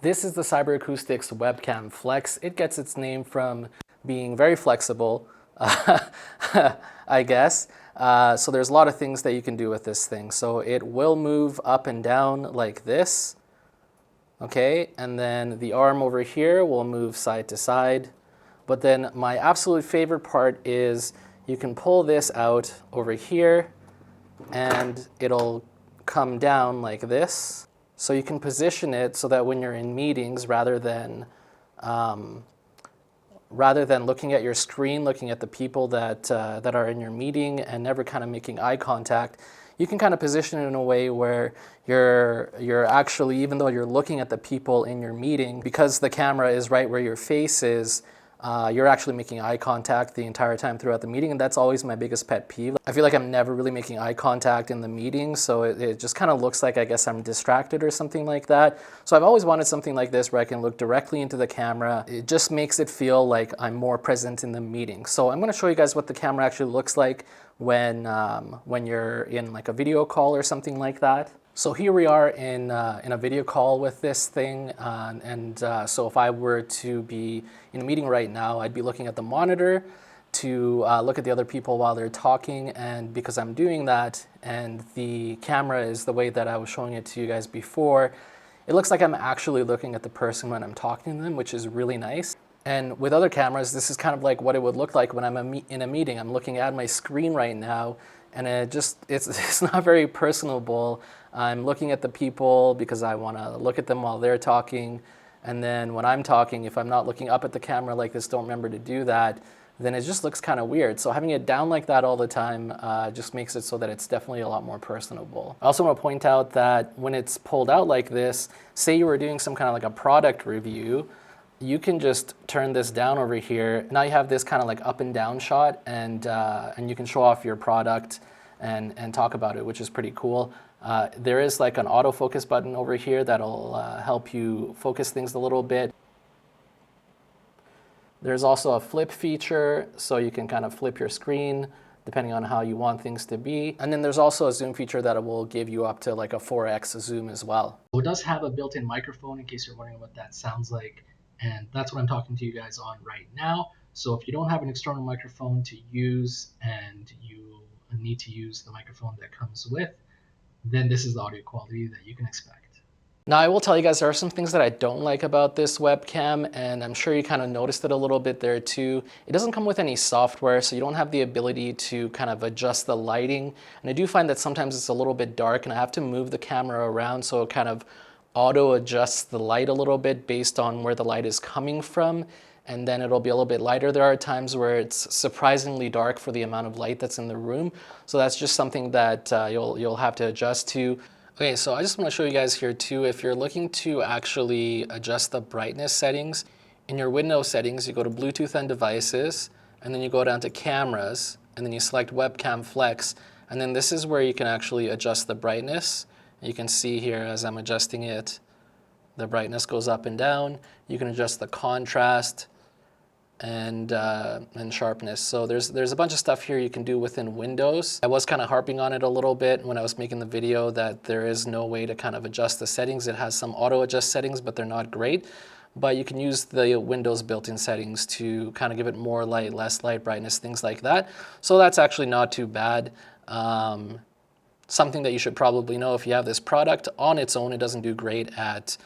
This is the Cyber Acoustics Webcam Flex. It gets its name from being very flexible, I guess. So there's a lot of things that you can do with this thing. So it will move up and down like this, okay? And then the arm over here will move side to side. But then my absolute favorite part is you can pull this out over here and it'll come down like this. So you can position it so that when you're in meetings, rather than looking at your screen, looking at the people that are in your meeting and never kind of making eye contact, you can kind of position it in a way where you're actually, even though you're looking at the people in your meeting, because the camera is right where your face is, you're actually making eye contact the entire time throughout the meeting, and that's always my biggest pet peeve. I feel like I'm never really making eye contact in the meeting, so it just kind of looks like I guess I'm distracted or something like that. So I've always wanted something like this where I can look directly into the camera. It just makes it feel like I'm more present in the meeting. So I'm going to show you guys what the camera actually looks like when you're in like a video call or something like that. So here we are in a video call with this thing, so if I were to be in a meeting right now, I'd be looking at the monitor to look at the other people while they're talking, and because I'm doing that and the camera is the way that I was showing it to you guys before, it looks like I'm actually looking at the person when I'm talking to them, which is really nice. And with other cameras, this is kind of like what it would look like when I'm in a meeting. I'm looking at my screen right now, and it's not very personable. I'm looking at the people because I want to look at them while they're talking. And then when I'm talking, if I'm not looking up at the camera like this, don't remember to do that, then it just looks kind of weird. So having it down like that all the time just makes it so that it's definitely a lot more personable. I also want to point out that when it's pulled out like this, say you were doing some kind of like a product review, you can just turn this down over here. Now you have this kind of like up and down shot, and you can show off your product and talk about it, which is pretty cool. There is like an autofocus button over here that'll help you focus things a little bit. There's also a flip feature, so you can kind of flip your screen depending on how you want things to be. And then there's also a zoom feature that will give you up to like a 4x zoom as well. So it does have a built-in microphone in case you're wondering what that sounds like. And that's what I'm talking to you guys on right now. So if you don't have an external microphone to use and you need to use the microphone that comes with, then this is the audio quality that you can expect. Now I will tell you guys there are some things that I don't like about this webcam, and I'm sure you kind of noticed it a little bit there too. It doesn't come with any software, so you don't have the ability to kind of adjust the lighting. And I do find that sometimes it's a little bit dark and I have to move the camera around so it kind of auto adjusts the light a little bit based on where the light is coming from, and then it'll be a little bit lighter. There are times where it's surprisingly dark for the amount of light that's in the room, so that's just something that you'll have to adjust to. Okay, so I just want to show you guys here too, if you're looking to actually adjust the brightness settings, in your Windows settings you go to Bluetooth and devices, and then you go down to cameras, and then you select Webcam Flex, and then this is where you can actually adjust the brightness. You can see here as I'm adjusting it, the brightness goes up and down. You can adjust the contrast and sharpness. So there's a bunch of stuff here you can do within Windows. I was kind of harping on it a little bit when I was making the video that there is no way to kind of adjust the settings. It has some auto adjust settings, but they're not great. But you can use the Windows built-in settings to kind of give it more light, less light, brightness, things like that. So that's actually not too bad. Something that you should probably know if you have this product on its own, it doesn't do great at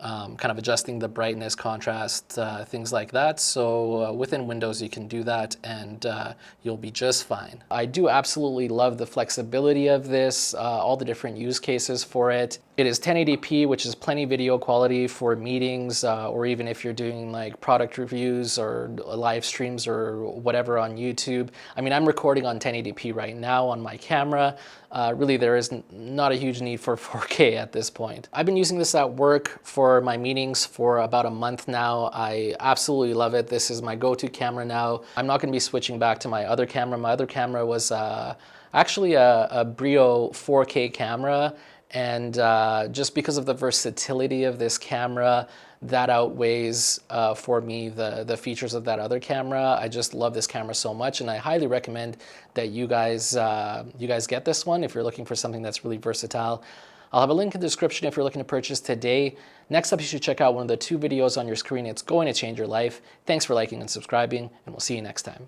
kind of adjusting the brightness, contrast, things like that. So within Windows you can do that, and you'll be just fine. I do absolutely love the flexibility of this, all the different use cases for it. It is 1080p, which is plenty video quality for meetings, or even if you're doing like product reviews or live streams or whatever on YouTube. I mean, I'm recording on 1080p right now on my camera. Really, there is not a huge need for 4K at this point. I've been using this at work for my meetings for about a month now. I absolutely love it. This is my go-to camera now. I'm not going to be switching back to my other camera. My other camera was actually a Brio 4K camera. And just because of the versatility of this camera, that outweighs for me the features of that other camera. I just love this camera so much, and I highly recommend that you guys get this one if you're looking for something that's really versatile. I'll have a link in the description if you're looking to purchase today. Next up, you should check out one of the 2 videos on your screen. It's going to change your life. Thanks for liking and subscribing, and we'll see you next time.